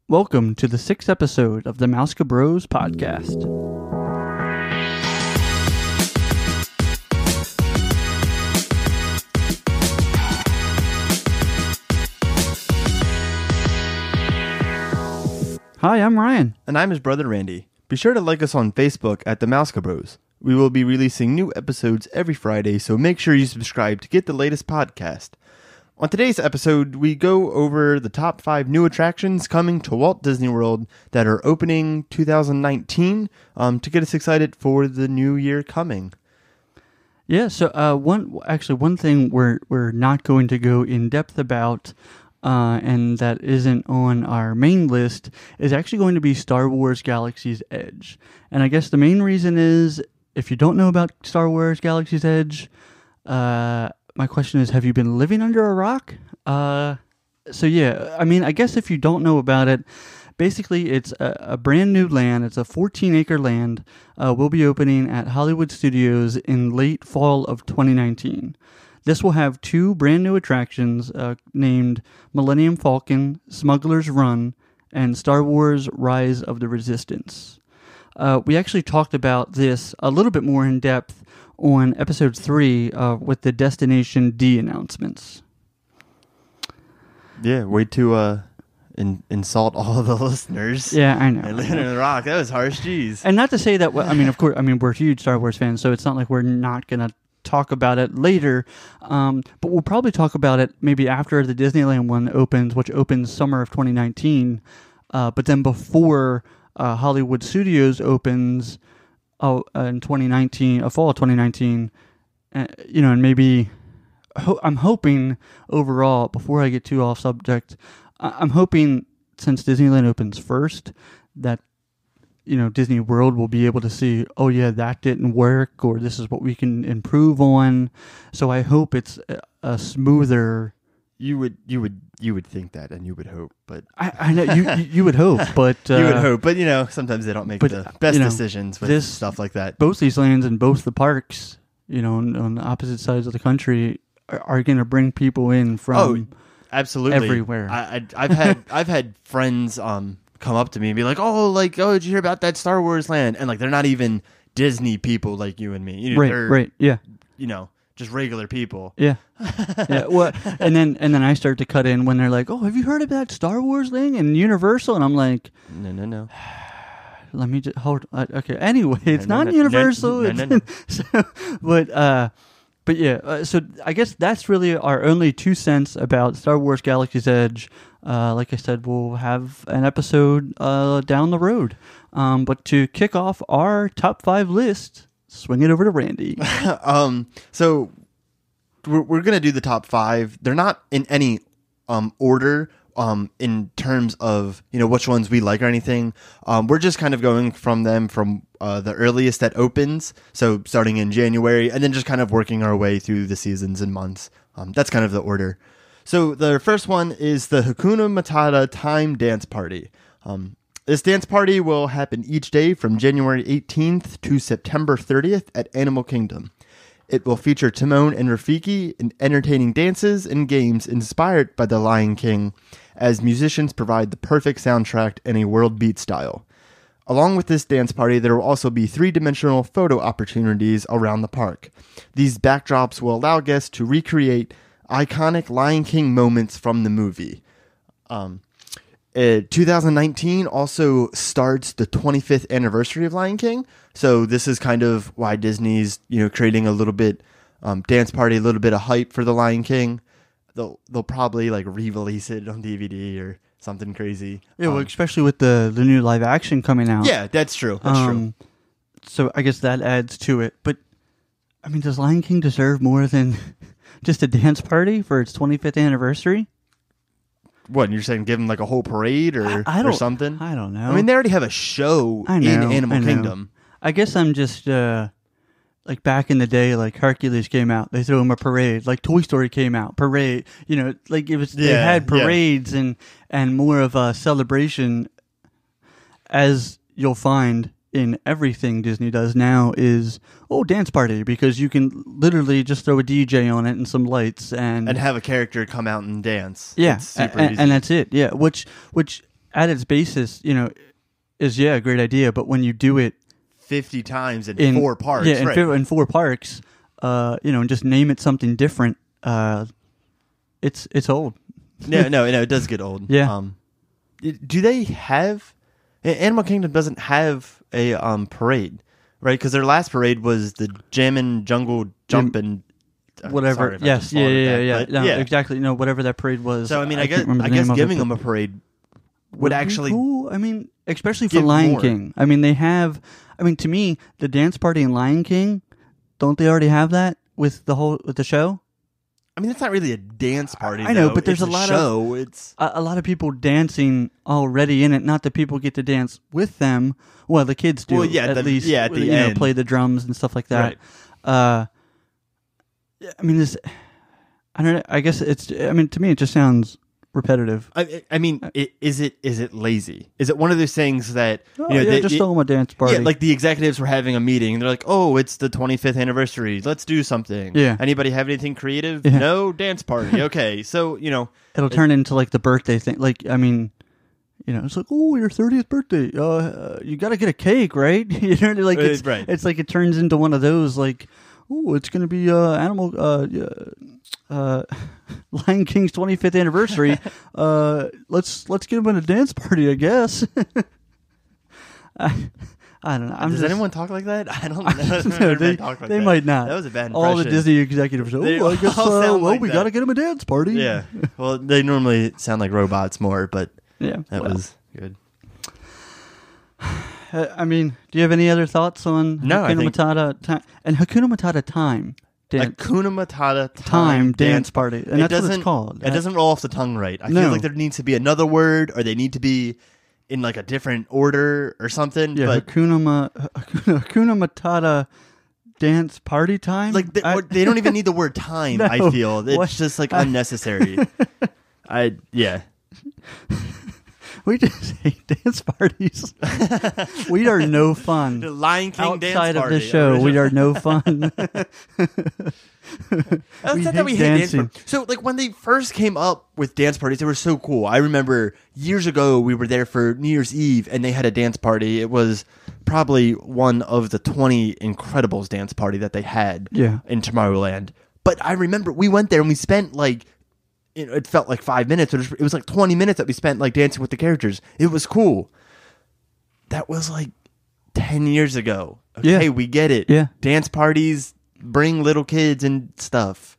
Welcome to the 6th episode of the MousekaBros podcast. Hi, I'm Ryan. And I'm his brother Randy. Be sure to like us on Facebook at the MousekaBros. We will be releasing new episodes every Friday, so make sure you subscribe to get the latest podcast. On today's episode, we go over the top 5 new attractions coming to Walt Disney World that are opening 2019 to get us excited for the new year coming. Yeah, so one thing we're not going to go in depth about, and that isn't on our main list, is actually going to be Star Wars Galaxy's Edge. And I guess the main reason is, if you don't know about Star Wars Galaxy's Edge, my question is, have you been living under a rock? I guess if you don't know about it, basically it's a brand new land. It's a 14-acre land. Will be opening at Hollywood Studios in late fall of 2019. This will have 2 brand new attractions named Millennium Falcon, Smuggler's Run, and Star Wars Rise of the Resistance. We actually talked about this a little bit more in depth on episode 3 with the Destination D announcements. Yeah, way to insult all of the listeners. Yeah, I know. And living under the rock, that was harsh, jeez. And not to say that, we're huge Star Wars fans, so it's not like we're not going to talk about it later, but we'll probably talk about it maybe after the Disneyland one opens, which opens summer of 2019, but then before Hollywood Studios opens in 2019, fall of 2019, and maybe I'm hoping overall, before I get too off subject, I'm hoping since Disneyland opens first that Disney World will be able to see, oh yeah, that didn't work, or this is what we can improve on. So I hope it's a smoother. You would think that, and you would hope, but I know you would hope, but you would hope, but sometimes they don't make the best decisions with stuff like that. Both these lands and both the parks, on the opposite sides of the country, are going to bring people in from absolutely everywhere. I've had friends come up to me and be like, did you hear about that Star Wars land? And they're not even Disney people like you and me. Right, yeah. Just regular people. Yeah. Yeah. Well, and then I start to cut in when they're like, "Oh, have you heard of that Star Wars thing in Universal?" And I'm like, "No. Let me just hold. Okay. Anyway, it's not Universal. No. But yeah. So I guess that's really our only 2 cents about Star Wars Galaxy's Edge. Like I said, we'll have an episode down the road. But to kick off our top 5 list, swing it over to Randy. So we're going to do the top 5. They're not in any order in terms of, which ones we like or anything. We're just kind of going from the earliest that opens. So starting in January and then just kind of working our way through the seasons and months. That's kind of the order. So the first one is the Hakuna Matata Time Dance Party. This dance party will happen each day from January 18th to September 30th at Animal Kingdom. It will feature Timon and Rafiki in entertaining dances and games inspired by The Lion King, as musicians provide the perfect soundtrack in a world beat style. Along with this dance party, there will also be 3-dimensional photo opportunities around the park. These backdrops will allow guests to recreate iconic Lion King moments from the movie. 2019 also starts the 25th anniversary of Lion King. So this is kind of why Disney's, creating a little bit dance party, a little bit of hype for the Lion King. They'll probably re-release it on DVD or something crazy. Yeah, well, especially with the new live action coming out. Yeah, that's true. That's true. So I guess that adds to it. But does Lion King deserve more than just a dance party for its 25th anniversary? What, you're saying give them a whole parade or something? I don't know. They already have a show in Animal Kingdom. I guess I'm just, back in the day, Hercules came out, they threw him a parade. Toy Story came out, parade. They had parades and more of a celebration, as you'll find in everything Disney does now is, dance party, because you can literally just throw a DJ on it and some lights and have a character come out and dance. Yeah, it's super easy. And that's it. Yeah, which at its basis, is a great idea. But when you do it 50 times in 4 parks, right. in 4 parks, and just name it something different, it's old. No, it does get old. Yeah. Do they have... Animal Kingdom doesn't have a parade, right? Because their last parade was the Jammin' Jungle Jumpin'... whatever. Yes. Yeah. No, exactly. Whatever that parade was. So, I guess giving them a parade would actually... Cool. Especially for Lion King. They have... to me, the dance party in Lion King, don't they already have that with the show? It's not really a dance party. I know, though. but there's it's a lot show. of It's a lot of people dancing already in it. Not that people get to dance with them. Well, the kids do. Well, yeah, at least. Yeah, at the end, play the drums and stuff like that. Right. This. I don't know. I guess it's. To me, it just sounds repetitive. Is it lazy? Is it one of those things that just throw them a dance party? Yeah, like the executives were having a meeting and they're like, "Oh, it's the 25th anniversary. Let's do something." Yeah. Anybody have anything creative? Yeah. No, dance party. Okay, so it'll turn into like the birthday thing. Like it's like, oh, your 30th birthday. You got to get a cake, right? Like right. It's like it turns into one of those like, oh, it's gonna be animal. Lion King's 25th anniversary. Let's get him in a dance party, I guess. I don't know. Does anyone talk like that? I don't know. They might not. That was a bad impression. All the Disney executives. I guess. We got to get him a dance party. Yeah. Well, they normally sound like robots more, but that was good. Do you have any other thoughts on Hakuna Matata time and Hakuna Matata time? Hakuna Matata time dance party, and that's what it's called. It doesn't roll off the tongue right. I feel like there needs to be another word, or they need to be in like a different order or something. Yeah, but Hakuna Matata dance party time. Like they don't even need the word time. No. I feel it's just like unnecessary. We just hate dance parties. We are no fun. The Lion King outside dance party. Of this show, we are no fun. That's not that we hate dancing. So, like, when they first came up with dance parties, they were so cool. I remember years ago, we were there for New Year's Eve, and they had a dance party. It was probably one of the 20 Incredibles dance party that they had in Tomorrowland. But I remember we went there, and we spent, like, it felt like 5 minutes. It was like 20 minutes that we spent like dancing with the characters. It was cool. That was like 10 years ago. Okay, we get it. Yeah. Dance parties, bring little kids and stuff.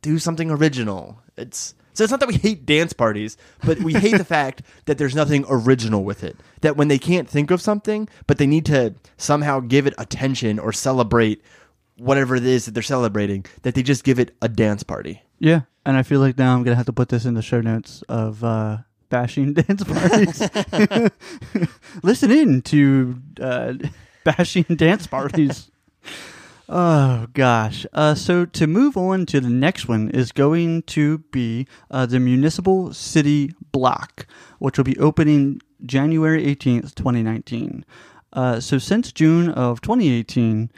Do something original. So it's not that we hate dance parties, but we hate the fact that there's nothing original with it. That when they can't think of something, but they need to somehow give it attention or celebrate whatever it is that they're celebrating, that they just give it a dance party. Yeah. And I feel like now I'm going to have to put this in the show notes of bashing dance parties. Listen in to bashing dance parties. Oh, gosh. So to move on to the next one is going to be the Municipal City Block, which will be opening January 18th, 2019. So since June of 2018...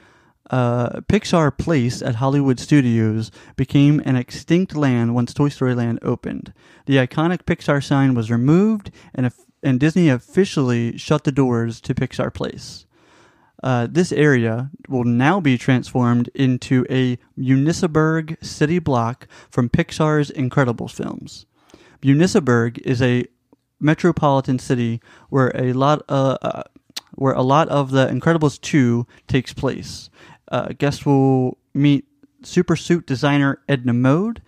Pixar Place at Hollywood Studios became an extinct land once Toy Story Land opened. The iconic Pixar sign was removed, and Disney officially shut the doors to Pixar Place. This area will now be transformed into a Municiburg city block from Pixar's Incredibles films. Municiburg is a metropolitan city where a lot of the Incredibles 2 takes place. Guests will meet super suit designer Edna Mode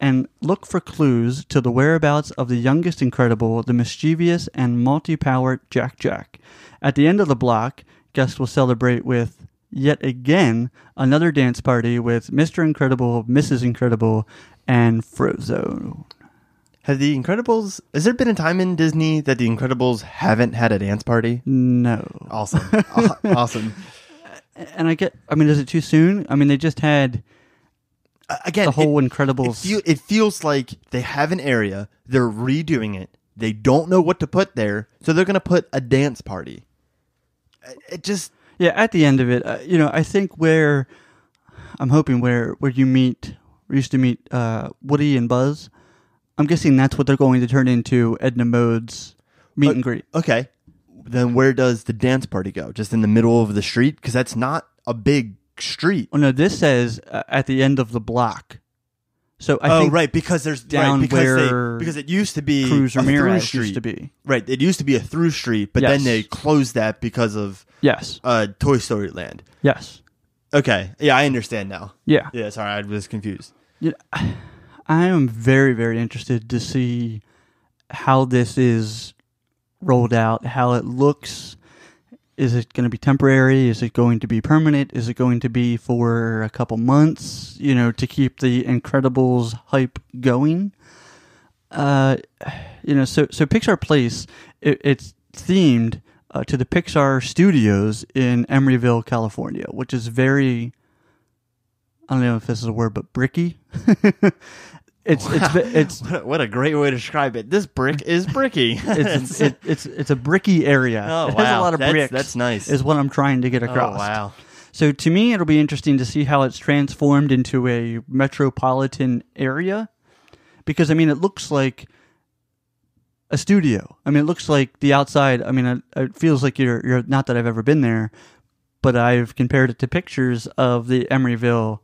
and look for clues to the whereabouts of the youngest Incredible, the mischievous and multi-powered Jack Jack. At the end of the block, guests will celebrate with, yet again, another dance party with Mr. Incredible, Mrs. Incredible, and Frozone. Has there been a time in Disney that the Incredibles haven't had a dance party? No. Awesome. Awesome. And is it too soon? They just had again the whole Incredibles. It feels like they have an area, they're redoing it, they don't know what to put there, so they're going to put a dance party. It just... Yeah, at the end of it, I think where you used to meet Woody and Buzz, I'm guessing that's what they're going to turn into Edna Mode's meet and greet. Okay. Then where does the dance party go? Just in the middle of the street? Because that's not a big street. Oh, no, this says at the end of the block. So I think right, because there's down because it used to be Cruz a through Ramirez street. used to be. Right, it used to be a through street, but then they closed that because of Toy Story Land. Yes. Okay, yeah, I understand now. Yeah. Yeah, sorry, I was confused. Yeah, I am very, very interested to see how this is rolled out, how it looks. Is it going to be temporary? Is it going to be permanent? Is it going to be for a couple months, to keep the Incredibles hype going? So Pixar Place, it's themed to the Pixar Studios in Emeryville, California, which is very, I don't know if this is a word, but bricky. It's what a great way to describe it. This brick is bricky. it's a bricky area. Oh, it has a lot of bricks. That's nice. Is what I'm trying to get across. Oh, wow. So to me, it'll be interesting to see how it's transformed into a metropolitan area, because it looks like a studio. It looks like the outside. It feels like you're not that I've ever been there, but I've compared it to pictures of the Emeryville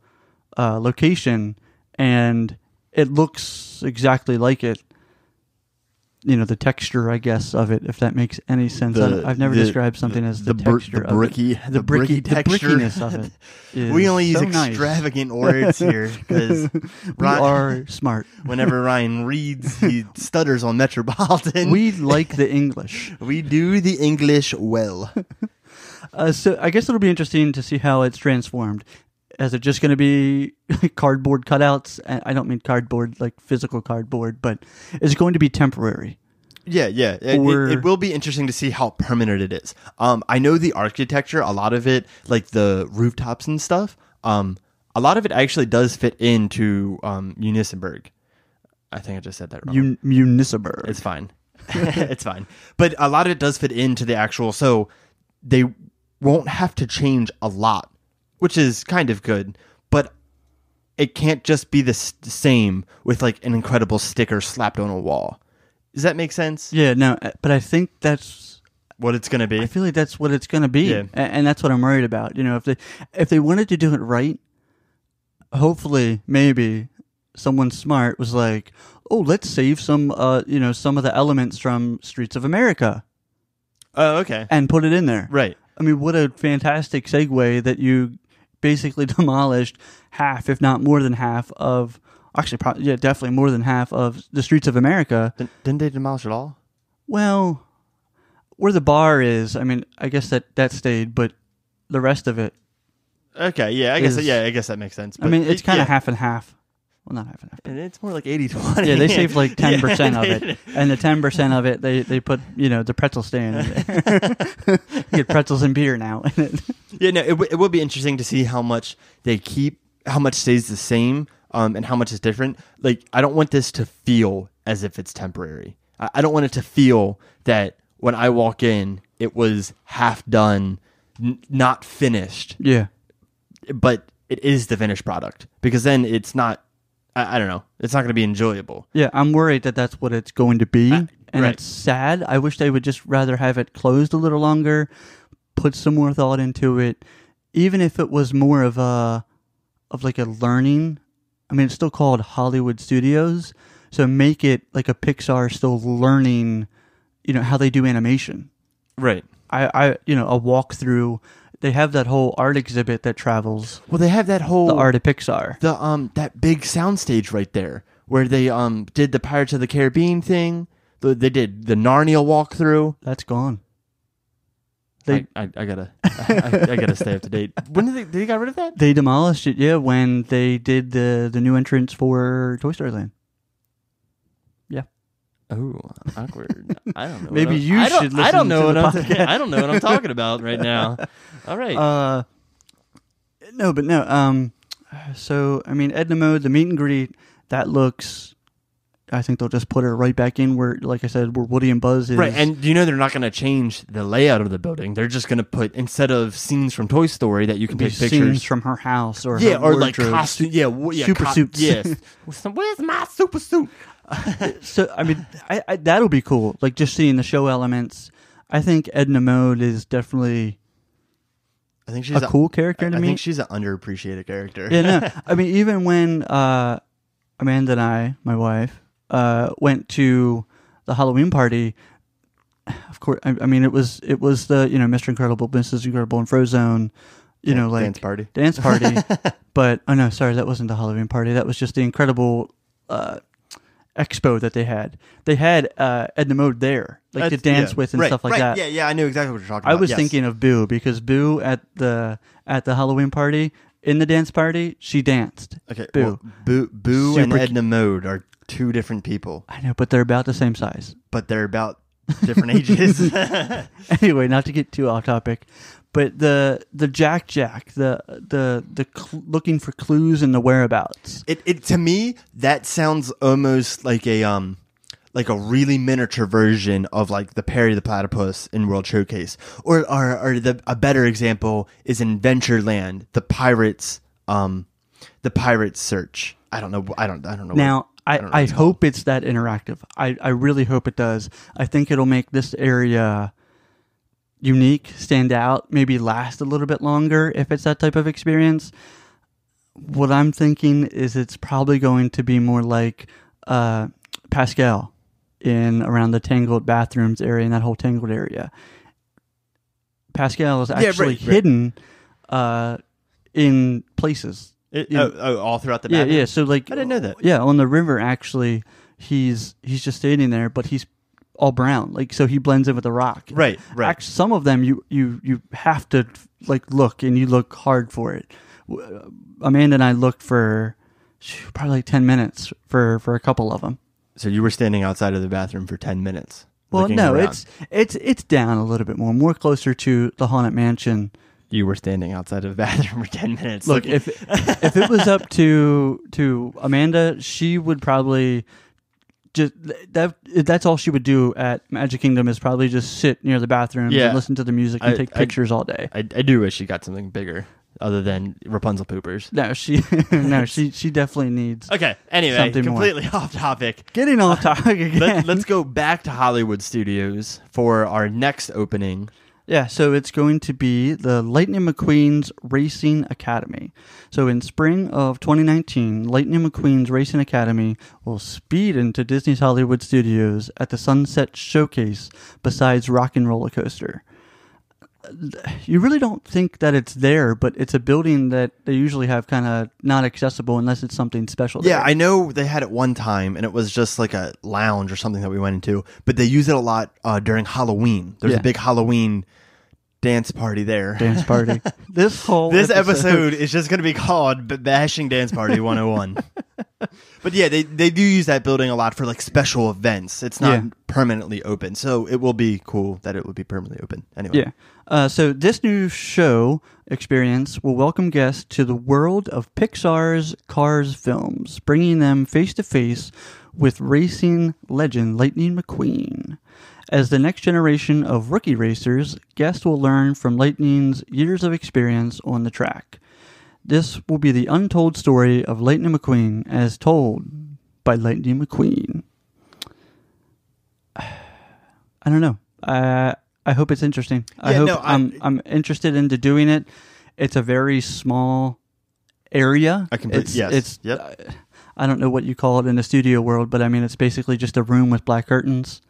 location, and it looks exactly like it. The texture, I guess, of it, if that makes any sense. I've never described something as the texture of it. The bricky texture. The brickiness of it. We only use extravagant words here because we are smart. Whenever Ryan reads, he stutters on Metropolitan. We like the English. We do the English well. So I guess it'll be interesting to see how it's transformed. Is it just going to be cardboard cutouts? I don't mean cardboard like physical cardboard, but is it going to be temporary? Yeah. It will be interesting to see how permanent it is. I know the architecture, a lot of it, like the rooftops and stuff, a lot of it actually does fit into Munissenberg. I think I just said that wrong. Munissenberg. It's fine. It's fine. But a lot of it does fit into the actual, so they won't have to change a lot, which is kind of good, but it can't just be the same with like an Incredible sticker slapped on a wall. Does that make sense? Yeah, no, but I think that's what it's going to be. I feel like that's what it's going to be, and that's what I'm worried about. If they wanted to do it right, hopefully, maybe someone smart was like, "Oh, let's save some, some of the elements from Streets of America." Oh, okay, and put it in there, right? What a fantastic segue that you basically demolished half, if not more than half of, definitely more than half of the Streets of America. Didn't they demolish it all? Well, where the bar is, I guess that stayed, but the rest of it. Okay, yeah, I guess that makes sense. But it's kind of half and half. Well, not half and half. It's more like 80-20. Yeah, they saved like 10% of it. And the 10% of it, they put, the pretzel stand in there. You get pretzels and beer now. Yeah, no, it will be interesting to see how much they keep, how much stays the same, and how much is different. Like, I don't want this to feel as if it's temporary. I don't want it to feel that when I walk in, it was half done, not finished. Yeah. But it is the finished product. Because then it's not, I don't know. It's not going to be enjoyable. Yeah, I'm worried that that's what it's going to be, and right. It's sad. I wish they would just rather have it closed a little longer, put some more thought into it, even if it was more of a learning. It's still called Hollywood Studios, so make it like a Pixar still learning, how they do animation. Right. A walkthrough. They have that whole art exhibit that travels. Well, they have the art of Pixar. That big soundstage right there where they did the Pirates of the Caribbean thing. They did the Narnia walkthrough. That's gone. I gotta stay up to date. When did they got rid of that? They demolished it. Yeah, when they did the new entrance for Toy Story Land. Yeah. Oh, awkward. I don't know. Maybe you should listen. I don't know to what the podcast. I don't know what I'm talking about right now. All right. No. So Edna Mode, the meet and greet, that looks. I think they'll just put her right back in where, like I said, where Woody and Buzz is. Right, and they're not going to change the layout of the building. They're just going to put, instead of scenes from Toy Story that you can take pictures scenes from her house or her or wardrobe. like costume, super suits. Yes. Where's my super suit? So I mean, I that'll be cool. Like just seeing the show elements. I think Edna Mode is definitely I think she's a cool character to me. I think she's an underappreciated character. Yeah, no. I mean, even when Amanda and I, my wife, went to the Halloween party. Of course, I mean it was the Mr. Incredible, Mrs. Incredible, and Frozone. Like dance party. But oh no, sorry, that wasn't the Halloween party. That was just the Incredible expo that they had. They had Edna Mode there, like to dance with and stuff like that. Yeah, I knew exactly what you're talking about. I was thinking of Boo because Boo at the Halloween party, in the dance party, she danced. Okay, Boo. Well, Boo and Edna Mode are two different people. I know, but they're about the same size. But they're about different ages. Anyway, not to get too off topic, but the Jack, looking for clues in the whereabouts. It to me that sounds almost like a really miniature version of like the Perry the Platypus in World Showcase, or a better example is in Ventureland, the pirates search. I don't know. Now I hope it's that interactive. I really hope it does. I think it'll make this area unique, stand out, maybe last a little bit longer if it's that type of experience. What I'm thinking is it's probably going to be more like Pascal in around the Tangled bathrooms area, in that whole Tangled area. Pascal is actually hidden in places. All throughout the bathroom? Yeah. So like, I didn't know that. Yeah, on the river actually, he's just standing there, but he's all brown, like so he blends in with the rock. Right. Actually, some of them you have to like look, and you look hard for it. Amanda and I looked for probably like 10 minutes for a couple of them. So you were standing outside of the bathroom for 10 minutes. Well, no, around. it's down a little bit more closer to the Haunted Mansion. You were standing outside of the bathroom for 10 minutes. Look, if it was up to Amanda, she would probably just that's all she would do at Magic Kingdom is probably just sit near the bathroom and listen to the music and take pictures all day. I do wish she got something bigger other than Rapunzel poopers. No, she definitely needs. Okay, anyway, completely more. Off topic. Getting off topic again. Let's go back to Hollywood Studios for our next opening. Yeah, so it's going to be the Lightning McQueen's Racing Academy. So in spring of 2019, Lightning McQueen's Racing Academy will speed into Disney's Hollywood Studios at the Sunset Showcase besides Rock and Roller Coaster. You really don't think that it's there, but it's a building that they usually have kind of not accessible unless it's something special. Yeah, I know they had it one time, and it was just like a lounge or something that we went into, but they use it a lot during Halloween. There's a big Halloween dance party there. Dance party. This episode is just going to be called Bashing Dance Party 101. But yeah, they do use that building a lot for like special events. It's not permanently open, so it will be cool that it would be permanently open. Anyway. Yeah. So this new show experience will welcome guests to the world of Pixar's Cars films, bringing them face to face with racing legend Lightning McQueen. As the next generation of rookie racers, guests will learn from Lightning's years of experience on the track. This will be the untold story of Lightning McQueen as told by Lightning McQueen. I don't know. I hope it's interesting. I'm interested into doing it. It's a very small area. I don't know what you call it in the studio world, but I mean it's basically just a room with black curtains.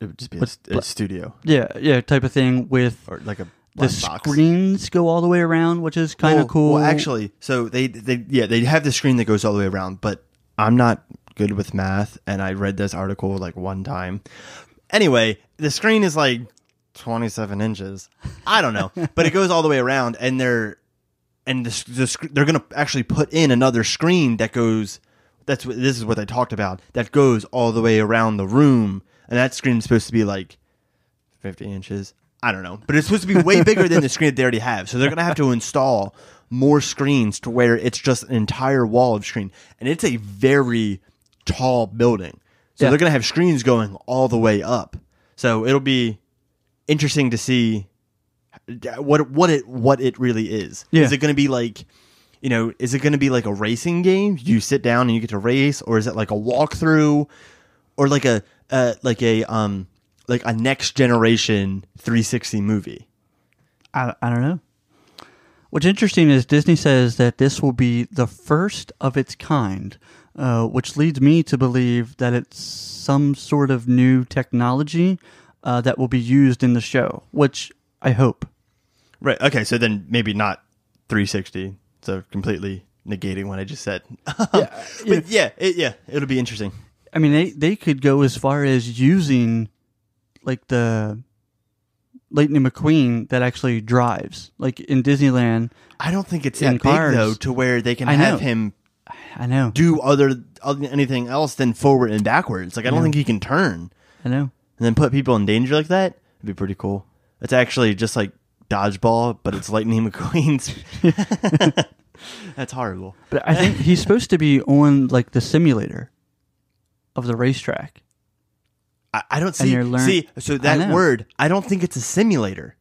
It would just be a studio. Yeah, type of thing with or like a the screens go all the way around, which is kind of cool. Well, actually, so they have the screen that goes all the way around, but I'm not good with math, and I read this article like one time. Anyway, the screen is like 27 inches. I don't know, but it goes all the way around, and they're going to actually put in another screen that goes. This is what they talked about. That goes all the way around the room. And that screen is supposed to be like 50 inches. I don't know. But it's supposed to be way bigger than the screen that they already have. So they're going to have to install more screens to where it's just an entire wall of screen. And it's a very tall building. So they're going to have screens going all the way up. So it'll be interesting to see what it really is. Yeah. Is it going to be like, is it going to be like a racing game? You sit down and you get to race, or is it like a walkthrough, or like a next generation 360 movie? I don't know. What's interesting is Disney says that this will be the first of its kind, which leads me to believe that it's some sort of new technology that will be used in the show, which I hope. Right. Okay. So then maybe not 360. So completely negating what I just said. It'll be interesting. I mean, they could go as far as using like the Lightning McQueen that actually drives, like in Disneyland. I don't think it's that big though, to where they can have him. I know. Do other anything else than forward and backwards. Like I don't think he can turn. I know. And then put people in danger like that. It'd be pretty cool. It's actually just like dodgeball, but it's Lightning McQueen's. That's horrible. But I think he's supposed to be on like the simulator of the racetrack. I don't see. So that word, I don't think it's a simulator.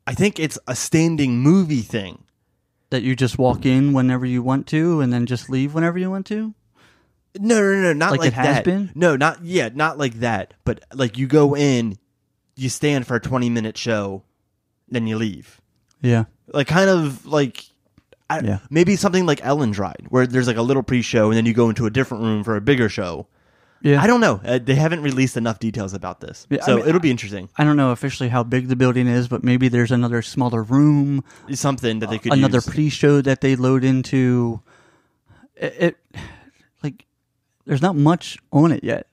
I think it's a standing movie thing. That you just walk in whenever you want to and then just leave whenever you want to? No, not like it has that. Been? No, not like that. But like you go in, you stand for a 20-minute show, then you leave. Yeah. Like kind of like maybe something like Ellen's Ride, where there's like a little pre-show and then you go into a different room for a bigger show. Yeah. I don't know. They haven't released enough details about this. Yeah, so it'll be interesting. I don't know officially how big the building is, but maybe there's another smaller room. Something that they could another use. pre-show that they load into. It like there's not much on it yet,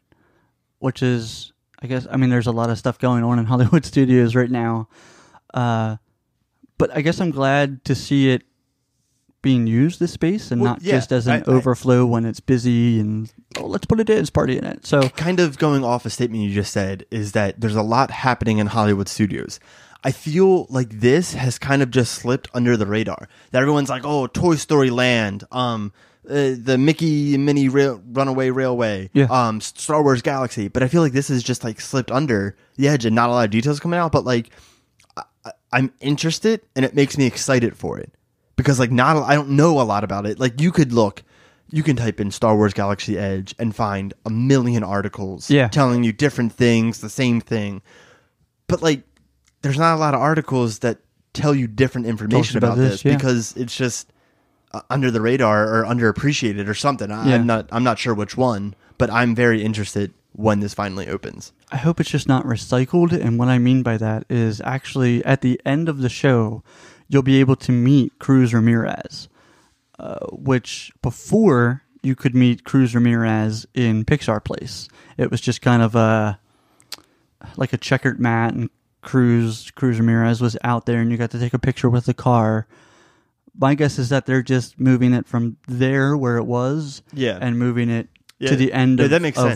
which is, I guess, there's a lot of stuff going on in Hollywood Studios right now. But I guess I'm glad to see it being used, this space, and not just as an overflow when it's busy and let's put a dance party in it. So kind of going off a statement you just said is that there's a lot happening in Hollywood Studios. I feel like this has kind of just slipped under the radar. That everyone's like, oh, Toy Story Land, the Mickey and Minnie Runaway Railway, Star Wars Galaxy. But I feel like this is just like slipped under the edge and not a lot of details coming out. But like, I'm interested and it makes me excited for it. Because like I don't know a lot about it. Like you can type in Star Wars Galaxy Edge and find a million articles telling you different things, the same thing. But like there's not a lot of articles that tell you different information about this because it's just under the radar or underappreciated or something. I'm not sure which one, but I'm very interested when this finally opens. I hope it's just not recycled, and what I mean by that is actually at the end of the show you'll be able to meet Cruz Ramirez, which before you could meet Cruz Ramirez in Pixar Place. It was just kind of like a checkered mat, and Cruz Ramirez was out there, and you got to take a picture with the car. My guess is that they're just moving it from there where it was and moving it to the end of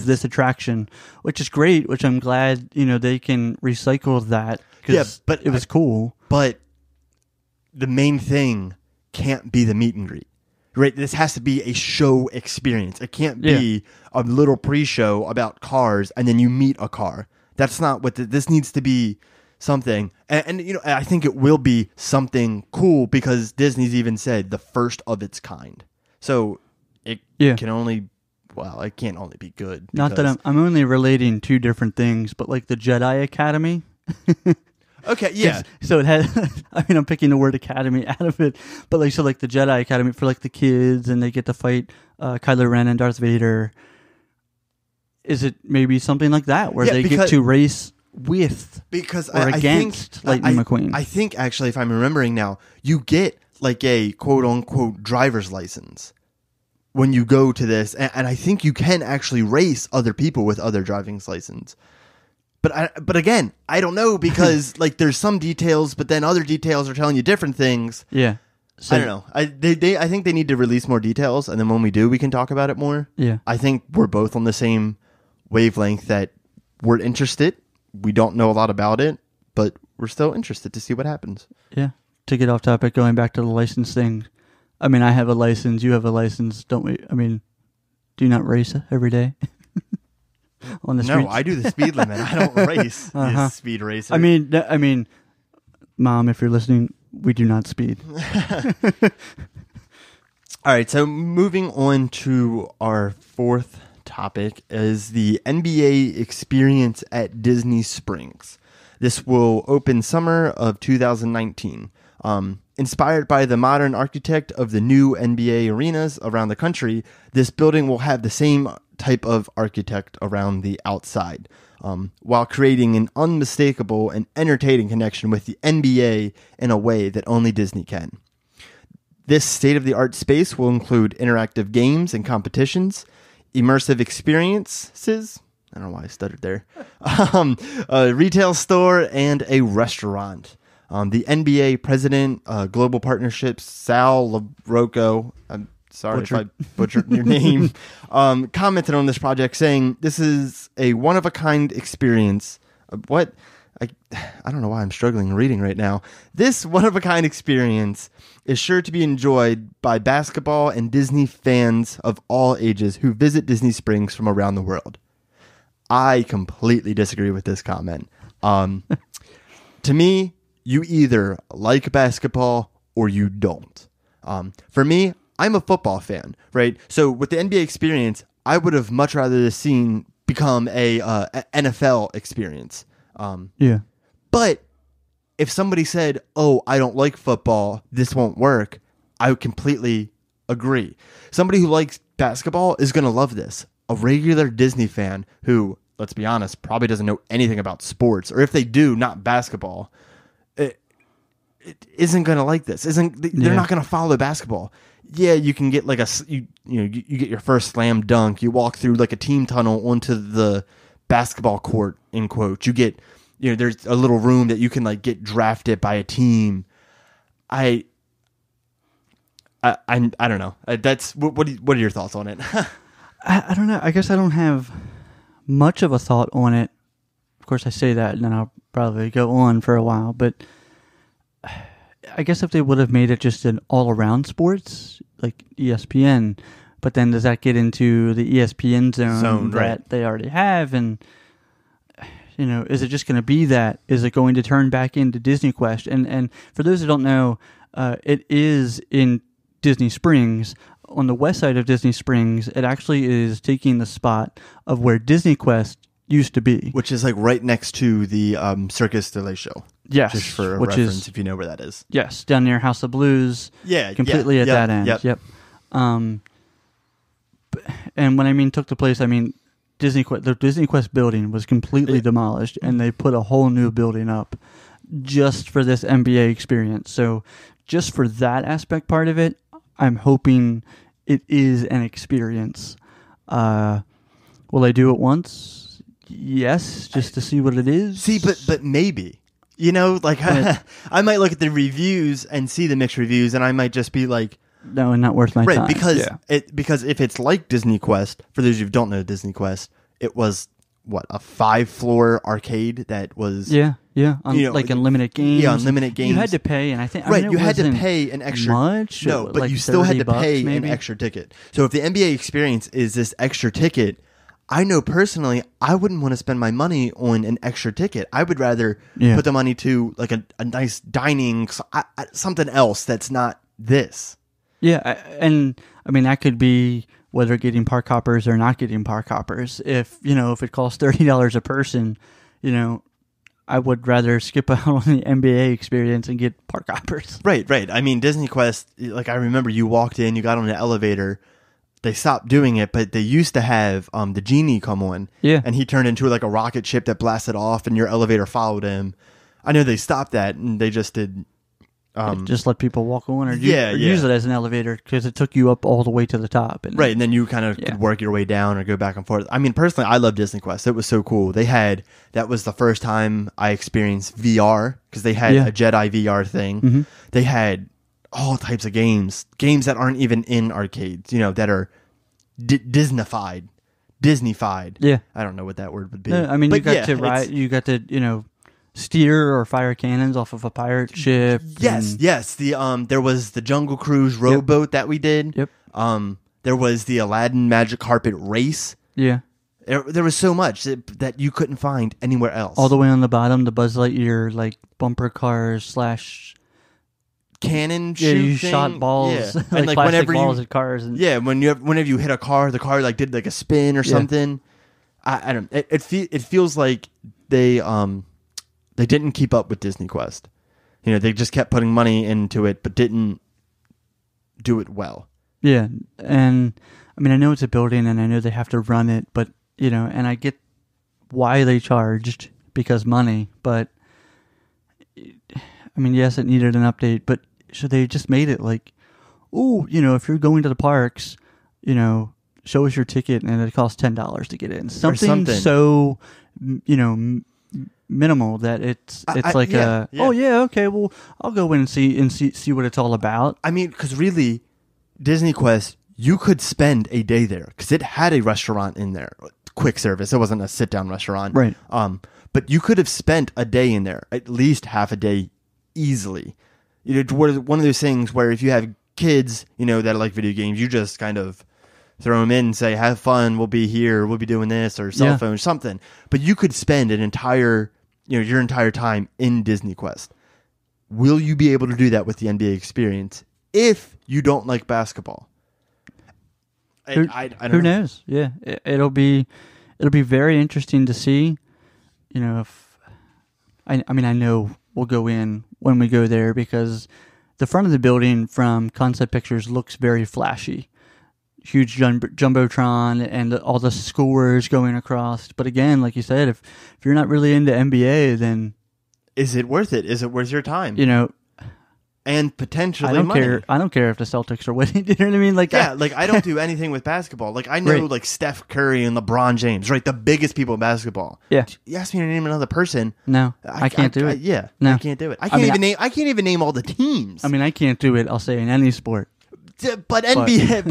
this attraction, which is great, which I'm glad they can recycle that because it was cool. But the main thing can't be the meet and greet, right? This has to be a show experience. It can't be a little pre-show about cars and then you meet a car. That's not what this needs to be. Something, and I think it will be something cool because Disney's even said the first of its kind. So it can only, it can't only be good. Not that I'm only relating two different things, but like the Jedi Academy. Okay, yeah. So it has. I'm picking the word academy out of it, but like the Jedi Academy for like the kids, and they get to fight Kylo Ren and Darth Vader. Is it maybe something like that where they get to race with against Lightning McQueen? I think actually, if I'm remembering now, you get like a quote unquote driver's license when you go to this, and I think you can actually race other people with other driving's license. But again, I don't know because like there's some details, but then other details are telling you different things. Yeah, so, I don't know. I think they need to release more details, and then when we do, we can talk about it more. Yeah, I think we're both on the same wavelength that we're interested. We don't know a lot about it, but we're still interested to see what happens. Yeah. To get off topic, going back to the license thing. I have a license. You have a license, don't we? Do you not race every day? On the streets? No, I do the speed limit. I don't race. The speed racer. Mom, if you're listening, we do not speed. All right, so moving on to our fourth topic is the NBA experience at Disney Springs. This will open summer of 2019. Inspired by the modern architect of the new NBA arenas around the country, this building will have the same type of architect around the outside, while creating an unmistakable and entertaining connection with the NBA in a way that only Disney can. This state-of-the-art space will include interactive games and competitions, immersive experiences, I don't know why I stuttered there, a retail store, and a restaurant. The NBA president, Global Partnerships, Sal LaRocco, I'm sorry if I butchered your name, commented on this project saying, "This is a one-of-a-kind experience." What? I don't know why I'm struggling reading right now. This one-of-a-kind experience is sure to be enjoyed by basketball and Disney fans of all ages who visit Disney Springs from around the world. I completely disagree with this comment. To me, you either like basketball or you don't. For me, I'm a football fan, right? So with the NBA experience, I would have much rather this scene become a NFL experience. Yeah. But if somebody said, "Oh, I don't like football, this won't work," I would completely agree. Somebody who likes basketball is going to love this. A regular Disney fan who, let's be honest, probably doesn't know anything about sports, or if they do, not basketball, it isn't going to like this. They're not going to follow basketball. Yeah, you can get like you get your first slam dunk. You walk through like a team tunnel onto the basketball court, in quotes. You get, there's a little room that you can like get drafted by a team. I don't know. That's what are your thoughts on it? I don't know. I guess I don't have much of a thought on it. Of course, I say that, and then I'll probably go on for a while. But I guess if they would have made it just an all-around sports, like ESPN, but then does that get into the ESPN zone that right. they already have? And, is it just going to be that? Is it going to turn back into Disney Quest? And for those who don't know, it is in Disney Springs. On the west side of Disney Springs, it actually is taking the spot of where Disney Quest used to be. Which is like right next to the Circus du Soleil. Yes. Just for a reference, if you know where that is. Yes, down near House of Blues. Yeah. Completely at that end. Yep. And when I mean took the place, I mean the Disney Quest building was completely demolished, and they put a whole new building up just for this NBA experience. So just for that aspect part of it, I'm hoping it is an experience. Will I do it once? Yes, just to see what it is. See, but maybe. I might look at the reviews and see the mixed reviews, and I might just be like, no, not worth my time. Right, because if it's like Disney Quest, for those who don't know Disney Quest, it was a 5-floor arcade that was unlimited games. Yeah, unlimited games. You had to pay, and you had to pay an extra much. No, but like you still had to pay maybe? an extra ticket. So if the NBA experience is this extra ticket, I know personally I wouldn't want to spend my money on an extra ticket. I would rather put the money to like a nice dining, something else that's not this. Yeah, and I mean that could be whether getting park hoppers or not getting park hoppers. If it costs $30 a person, I would rather skip out on the NBA experience and get park hoppers. Right. I mean Disney Quest, like I remember you walked in, you got on the elevator. They stopped doing it, but they used to have the genie come on, and he turned into like a rocket ship that blasted off, and your elevator followed him. I know they stopped that, and they just did. Just let people walk on, or use it as an elevator because it took you up all the way to the top. And then you kind of could work your way down or go back and forth. I mean, personally, I love Disney Quest. It was so cool. That was the first time I experienced VR because they had a Jedi VR thing. Mm-hmm. They had all types of games that aren't even in arcades, that are Disneyfied. Yeah. I don't know what that word would be. I mean, you got to steer or fire cannons off of a pirate ship. Yes. There was the Jungle Cruise rowboat that we did. Yep. There was the Aladdin Magic Carpet Race. Yeah. There was so much that you couldn't find anywhere else. All the way on the bottom, the Buzz Lightyear, like bumper cars / cannon Yeah, shoot you thing. shot balls, Yeah. like plastic balls at cars. And yeah, whenever you hit a car, the car like did like a spin or something. I don't. It feels like they didn't keep up with Disney Quest. You know, they just kept putting money into it, but didn't do it well. Yeah, and I mean, I know it's a building, and I know they have to run it, but you know, and I get why they charged, because money, but I mean, yes, it needed an update, but so they just made it like, oh, you know, if you're going to the parks, you know, show us your ticket, and it costs $10 to get in. Something so, you know, minimal that it's like oh yeah, okay, well, I'll go in and see what it's all about. I mean, because really, Disney Quest, you could spend a day there because it had a restaurant in there, quick service. It wasn't a sit down restaurant, right? But you could have spent a day in there, at least half a day, easily. You know, one of those things where if you have kids, you know, that like video games, you just kind of throw them in and say, "Have fun. We'll be here. We'll be doing this," or cell phone, something. But you could spend an entire, you know, your entire time in Disney Quest. Will you be able to do that with the NBA experience if you don't like basketball? I don't know. Who knows? Yeah, it'll be very interesting to see. You know, if I mean, I know we'll go in when we go there because the front of the building from concept pictures looks very flashy. Huge jumbotron and all the scores going across. But again, like you said, if you're not really into NBA, then is it worth it? Is it worth your time? You know, and potentially I don't money. care. I don't care if the Celtics are winning. You know what I mean? Like, like I don't do anything with basketball. Like I know like Steph Curry and LeBron James, right? The biggest people in basketball. Yeah. You ask me to name another person. No, I can't do it. No, I can't do it. I can't even name all the teams. I mean, I can't do it. I'll say in any sport. But NBA,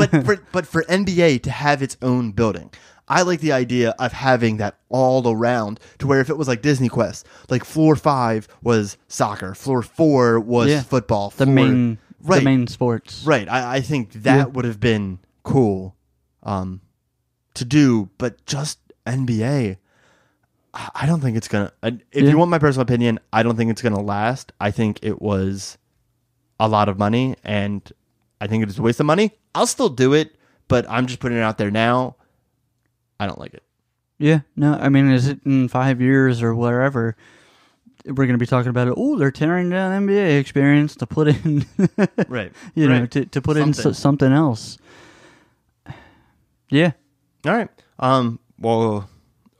but for NBA to have its own building, I like the idea of having that all around to where if it was like Disney Quest, like floor 5 was soccer, floor 4 was football, the main sports. Right. I think that would have been cool to do, but just NBA, I don't think it's gonna. If you want my personal opinion, I don't think it's gonna last. I think it was a lot of money, and I think it is a waste of money. I'll still do it, but I'm just putting it out there now. I don't like it. Yeah, no, I mean, is it in 5 years or wherever, we're going to be talking about it, oh, they're tearing down NBA experience to put in, right? You know, to put in something else. Yeah. All right. Well,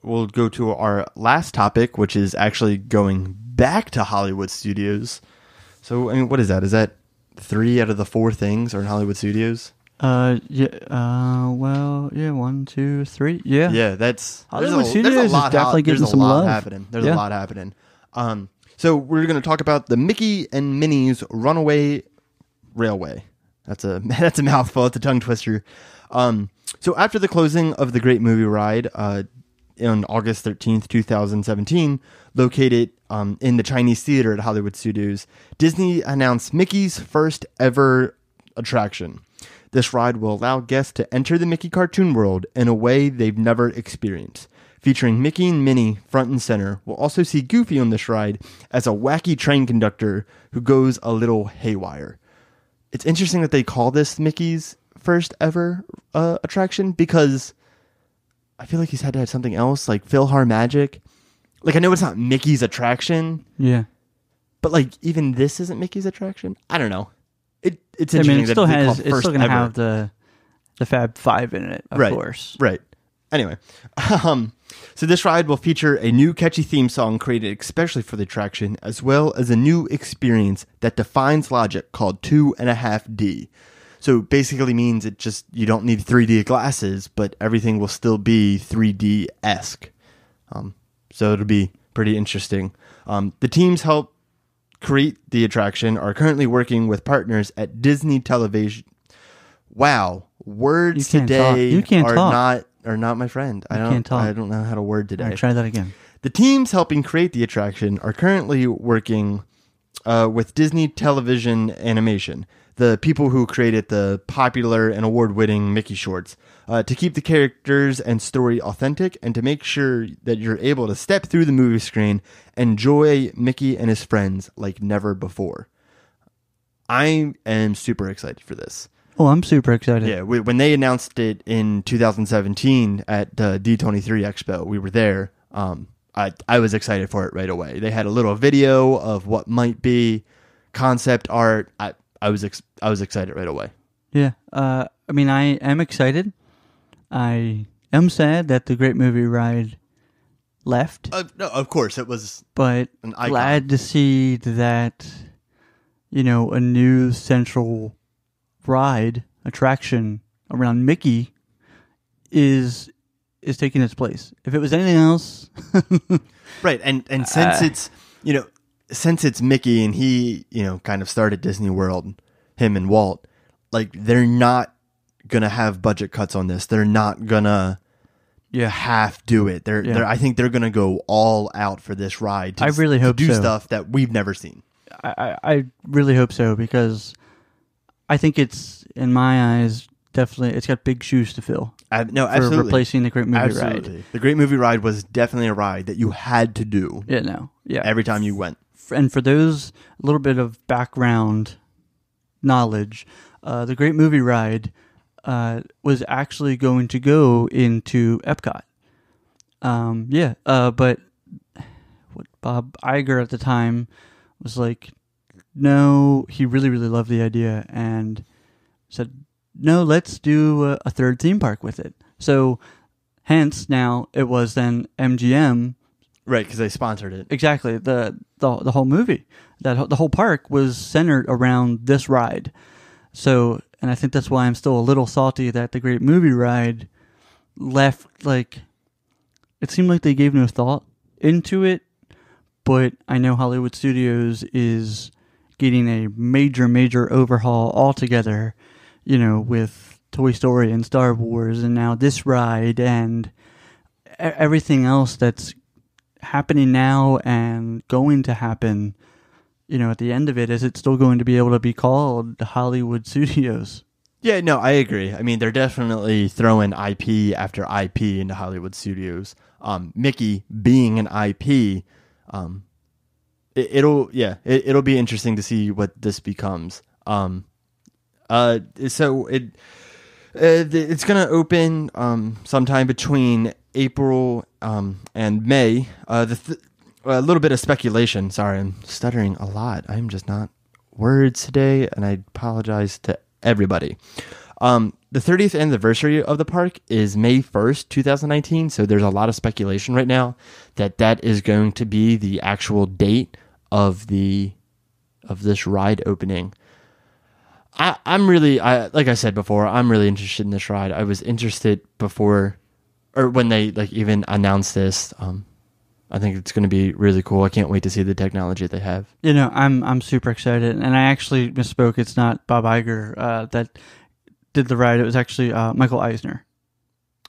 we'll go to our last topic, which is actually going back to Hollywood Studios. So, I mean, what is that? Is that 3 out of the 4 things are in Hollywood Studios? Well, yeah, 1, 2, 3, yeah. Yeah, that's Hollywood Studios is definitely getting some love. There's a lot happening. So we're going to talk about the Mickey and Minnie's Runaway Railway. That's a mouthful. It's a tongue twister. So after the closing of the Great Movie Ride, on August 13th, 2017, located in the Chinese Theater at Hollywood Studios, Disney announced Mickey's first ever attraction. This ride will allow guests to enter the Mickey cartoon world in a way they've never experienced. Featuring Mickey and Minnie front and center, we'll also see Goofy on this ride as a wacky train conductor who goes a little haywire. It's interesting that they call this Mickey's first ever attraction because I feel like he's had to have something else, like PhilharMagic. Like, I know it's not Mickey's attraction. Yeah. But, like, even this isn't Mickey's attraction? I don't know. It's interesting. I mean, it's still going to have the Fab Five in it, of course. Right. Anyway. So this ride will feature a new catchy theme song created especially for the attraction, as well as a new experience that defines logic called 2.5D. So basically means you don't need 3D glasses, but everything will still be 3D-esque. So it'll be pretty interesting. The teams help create the attraction are currently working with partners at Disney Television. Wow, words today are not my friend. I don't know how to word today. All right, try that again. The teams helping create the attraction are currently working with Disney Television Animation, the people who created the popular and award-winning Mickey shorts, to keep the characters and story authentic and to make sure that you're able to step through the movie screen and enjoy Mickey and his friends like never before. I am super excited for this. Oh, I'm super excited. Yeah, when they announced it in 2017 at the D23 Expo, we were there. I was excited for it right away. They had a little video of what might be concept art. I was excited right away. Yeah. I mean, I am excited. I am sad that the Great Movie Ride left. No, of course it was, but an icon. Glad to see that, a new central ride attraction around Mickey is taking its place. If it was anything else, right? And since it's Mickey and he kind of started Disney World, him and Walt, like they're not gonna have budget cuts on this. They're not gonna half do it. I think they're gonna go all out for this ride. I really hope to do so. Stuff that we've never seen. I really hope so, because I think it's, in my eyes, definitely, it's got big shoes to fill. No, for absolutely. replacing the Great Movie Ride. The Great Movie Ride was definitely a ride that you had to do. Yeah. Every time you went. And for those, a little bit of background knowledge, the Great Movie Ride was actually going to go into Epcot. But what Bob Iger at the time was like, no, he really, really loved the idea and said, no, let's do a third theme park with it. So, hence, now it was then MGM. Right, because they sponsored it. Exactly. The whole movie, the whole park was centered around this ride. So, and I think that's why I'm still a little salty that the Great Movie Ride left. Like, it seemed like they gave no thought into it, but I know Hollywood Studios is getting a major overhaul altogether, with Toy Story and Star Wars, and now this ride and everything else that's happening now and going to happen. At the end of it, is it still going to be able to be called Hollywood Studios? Yeah, no, I agree. I mean, they're definitely throwing IP after IP into Hollywood Studios. Mickey being an IP, it'll be interesting to see what this becomes. So it's gonna open sometime between April and May. A little bit of speculation. Sorry, I'm stuttering a lot. I'm just not words today, and I apologize to everybody. The 30th anniversary of the park is May 1st, 2019, so there's a lot of speculation right now that is going to be the actual date of this ride opening. I'm really, like I said before, I'm really interested in this ride. I was interested before, or when they even announced this. I think it's going to be really cool. I can't wait to see the technology they have. I'm super excited, and I actually misspoke. It's not Bob Iger that did the ride. It was actually Michael Eisner.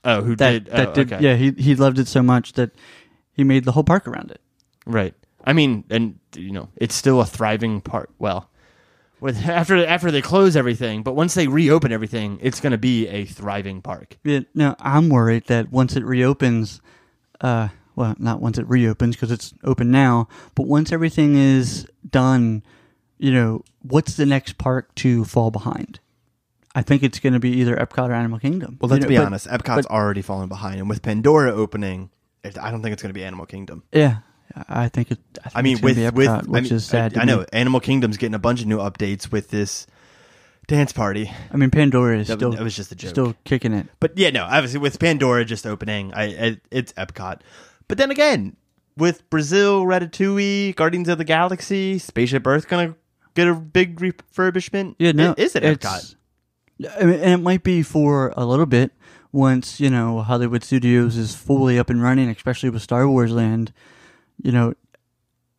Oh, who did? Okay. Yeah, he loved it so much that he made the whole park around it. Right. I mean, and it's still a thriving park. Well, after they close everything, but once they reopen everything, it's going to be a thriving park. Yeah. No, I'm worried that once it reopens, well, not once it reopens because it's open now, but once everything is done, what's the next park to fall behind? I think it's going to be either Epcot or Animal Kingdom. Well, let's be honest. Epcot's already fallen behind, and with Pandora opening, I don't think it's going to be Animal Kingdom. Yeah, I think it's going to be Epcot, which is sad. I know Animal Kingdom's getting a bunch of new updates with this dance party. I mean, Pandora is that was just a joke. Still kicking it. But yeah, no, obviously with Pandora just opening, it's Epcot. But then again, with Brazil, Ratatouille, Guardians of the Galaxy, Spaceship Earth going to get a big refurbishment. Yeah, no, is it Epcot? I mean, and it might be for a little bit once, Hollywood Studios is fully up and running, especially with Star Wars Land. I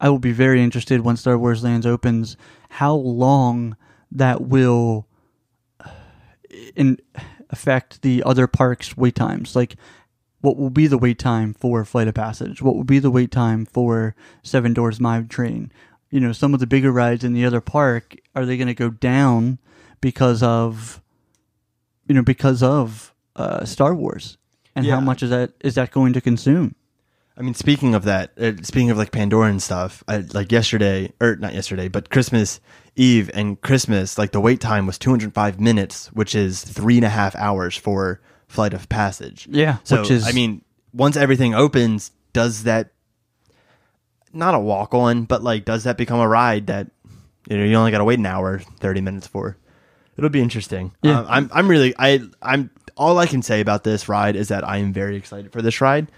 will be very interested when Star Wars Land opens, how long that will affect the other parks' wait times. Like, what will be the wait time for Flight of Passage? What will be the wait time for Seven Doors Mine Train? Some of the bigger rides in the other park, are they going to go down because of Star Wars? And how much is that going to consume? I mean, speaking of that, speaking of like Pandora and stuff, like yesterday, or not yesterday, but Christmas Eve and Christmas, like the wait time was 205 minutes, which is 3.5 hours for Flight of Passage. Yeah. So, Which is, I mean, once everything opens, does that, not a walk on, but like, does that become a ride that, you know, you only got to wait an hour, 30 minutes for? It'll be interesting. Yeah. I'm all I can say about this ride is that I am very excited for this ride.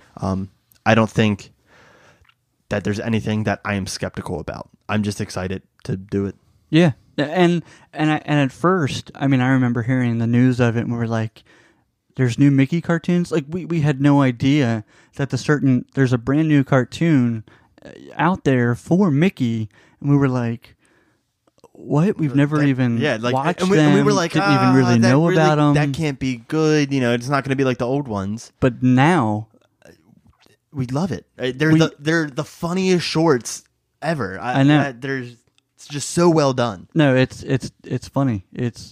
I don't think that there's anything that I am skeptical about. I'm just excited to do it. yeah. And at first, I mean, I remember hearing the news of it and we were like, there's new Mickey cartoons. Like we had no idea that there's a brand new cartoon out there for Mickey. And we were like, what? We've never even watched them. And we were like, didn't even really know about them. That can't be good. You know, it's not going to be like the old ones. But now we love it. They're the funniest shorts ever. I know. It's just so well done. No, it's funny.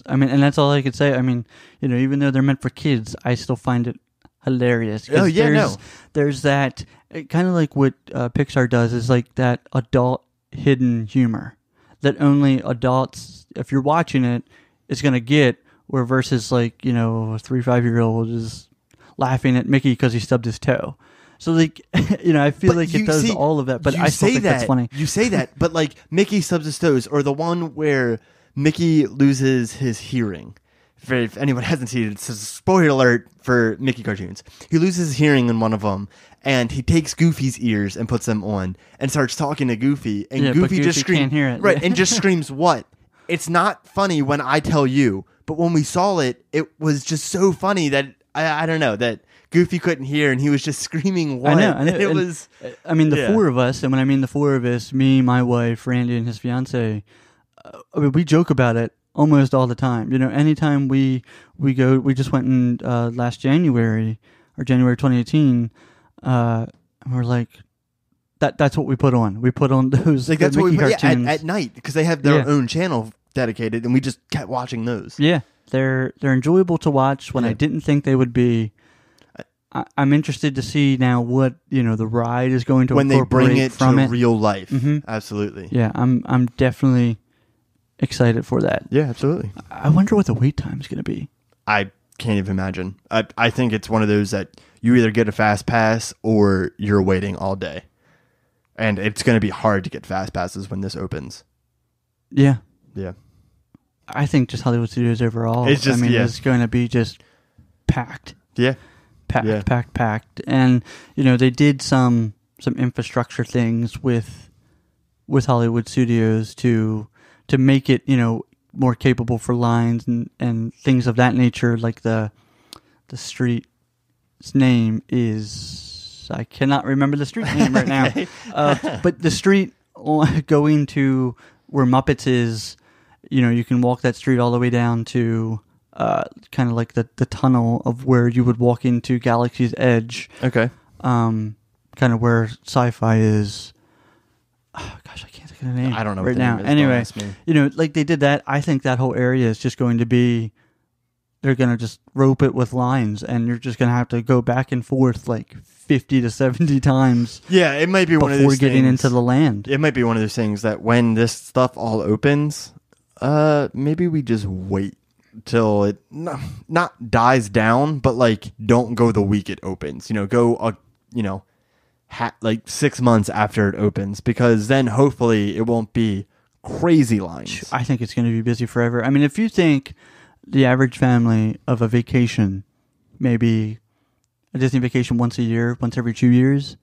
I mean, and that's all I could say. I mean, you know, even though they're meant for kids, I still find it hilarious. Oh yeah, there's that kind of like what Pixar does is like that adult hidden humor that only adults, if you're watching it, is going to get, where versus like, you know, a 3-5-year-old is laughing at Mickey because he stubbed his toe. So like, you know, I feel like it does all of that, but I still think that's funny. You say that, but like Mickey stubs his toes, or the one where Mickey loses his hearing. If anyone hasn't seen it, it's a spoiler alert for Mickey cartoons. He loses his hearing in one of them, and he takes Goofy's ears and puts them on and starts talking to Goofy, and Goofy just screams, can't hear it. Right, and just screams, "What?" It's not funny when I tell you, but when we saw it, it was just so funny that I don't know, that Goofy couldn't hear and he was just screaming, "What?" I know. It was. I mean, the four of us, and when I mean the four of us, me, my wife, Randy, and his fiance, I mean, we joke about it almost all the time. You know, anytime we go, we just went in last January or January 2018. And we're like, that's what we put on. We put on those like that's Mickey what we cartoons at night because they have their own channel dedicated, and we just kept watching those. Yeah, they're enjoyable to watch when I didn't think they would be. I'm interested to see now what, you know, the ride is going to when they bring it from to real life. Mm-hmm. Absolutely. Yeah, I'm definitely excited for that. Yeah, absolutely. I wonder what the wait time is going to be. I can't even imagine. I think it's one of those that you either get a fast pass or you're waiting all day. And it's going to be hard to get fast passes when this opens. Yeah. Yeah. I think just Hollywood Studios overall, it's just, it's going to be just packed. Yeah. Packed. And, you know, they did some infrastructure things with Hollywood Studios to make it, you know, more capable for lines and things of that nature. Like the street's name is, I cannot remember the street name right now. But the street going to where Muppets is, you know, you can walk that street all the way down to kind of like the tunnel of where you would walk into Galaxy's Edge. Okay. Kind of where Sci-Fi is. Oh, gosh, I can't think of the name. I don't know right what the now. name is. Anyway, you know, like they did that. I think that whole area is just going to be, they're going to just rope it with lines, and you're just going to have to go back and forth like 50 to 70 times. Yeah, it might be one of those things. Before getting into the land. It might be one of those things that when this stuff all opens, maybe we just wait till it not dies down, but like don't go the week it opens. You know, go like 6 months after it opens, because then hopefully it won't be crazy lines. I think it's going to be busy forever. I mean, if you think the average family of a vacation, maybe a Disney vacation once a year, once every 2 years,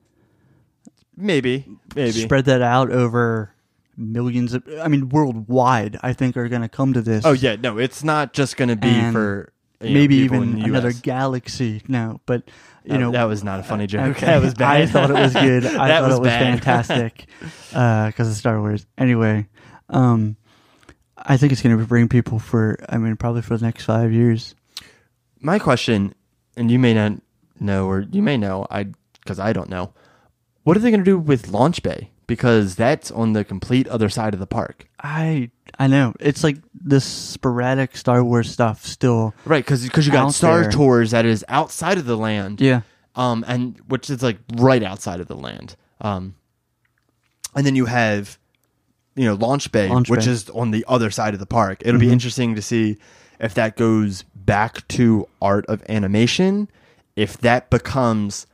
maybe spread that out over millions of, I mean, worldwide, I think are going to come to this. Oh yeah, no, it's not just going to be for maybe even another galaxy. No, but you know, that was not a funny joke. Okay. That was bad. I thought it was good. I thought it was bad. fantastic because of Star Wars. Anyway, I think it's going to bring people for, I mean, probably for the next 5 years. My question, and you may not know, or you may know, because I don't know, what are they going to do with Launch Bay? Because that's on the complete other side of the park. I know. It's like this sporadic Star Wars stuff still. Right, because you got Star Tours that is outside of the land. Yeah. and which is like right outside of the land. And then you have, Launch Bay, which is on the other side of the park. It'll be interesting to see if that goes back to art of animation, if that becomes,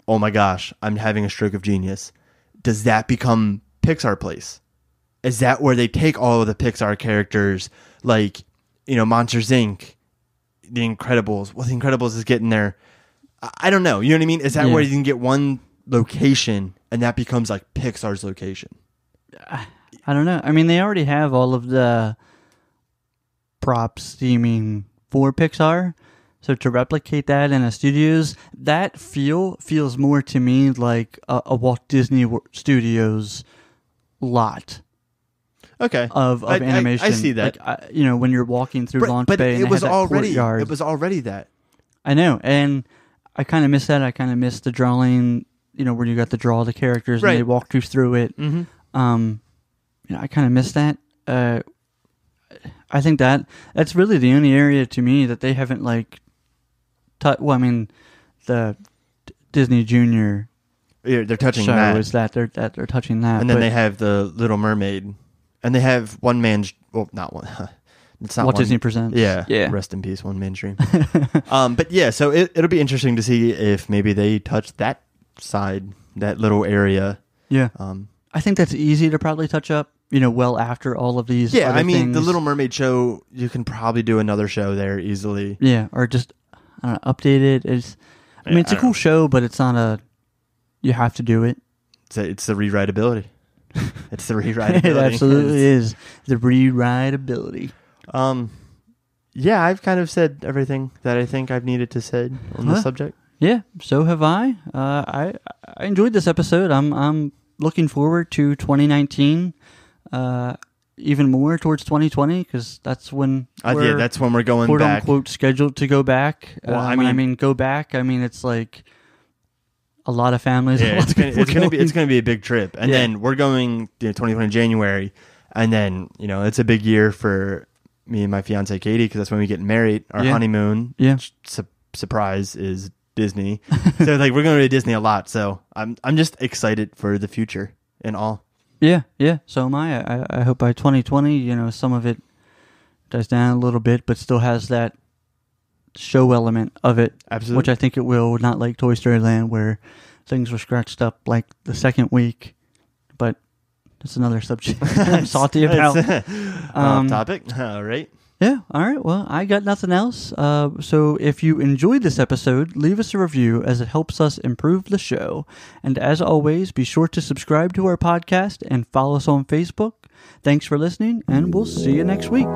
oh my gosh, I'm having a stroke of genius. Does that become Pixar Place? Is that where they take all of the Pixar characters, like, Monsters, Inc., The Incredibles? Well, The Incredibles is getting there. I don't know. You know what I mean? Is that where you can get one location and that becomes like Pixar's location? I don't know. I mean, they already have all of the props theming for Pixar. So to replicate that in a studios, that feels more to me like a Walt Disney Studios lot. Okay. Of animation. I see that. Like, when you're walking through Launch Bay, and it was that courtyard. It was already that. I know, and I kind of miss that. I kind of miss the drawing. Where you got to draw the characters and they walked you through it. Mm-hmm. I kind of miss that. I think that's really the only area to me that they haven't like. The Disney Junior. Yeah, they're touching show that. Is that they're touching that, and then they have the Little Mermaid, and they have One Man's. Well, not one. It's not Walt Disney Presents. Yeah. Rest in peace, One Man's Dream. But yeah, so it'll be interesting to see if maybe they touch that side, that little area. Yeah. I think that's easy to probably touch up. Well after all of these. Yeah, other things. The Little Mermaid show, you can probably do another show there easily. Yeah, or just update it. It's a cool show, but it's not a. You have to do it. It's the rewritability. It's the rewritability. It absolutely is the rewritability. Yeah, I've kind of said everything that I think I've needed to say on the subject. Yeah, so have I. I enjoyed this episode. I'm looking forward to 2019. Even more towards 2020 because that's when that's when we're going quote back, unquote scheduled to go back. Well, go back. It's like a lot of families. Yeah, it's gonna be a big trip, and then we're going 2020 January, and then it's a big year for me and my fiance Katie because that's when we get married. Our honeymoon, surprise is Disney. So like we're going to Disney a lot. So I'm just excited for the future and all. Yeah. So am I. I hope by 2020, some of it dies down a little bit, but still has that show element of it. Absolutely. Which I think it will, not like Toy Story Land where things were scratched up like the second week. But that's another subject I'm salty about. Off topic. All right. Yeah, all right. Well, I got nothing else. So if you enjoyed this episode, leave us a review as it helps us improve the show. And as always, be sure to subscribe to our podcast and follow us on Facebook. Thanks for listening, and we'll see you next week.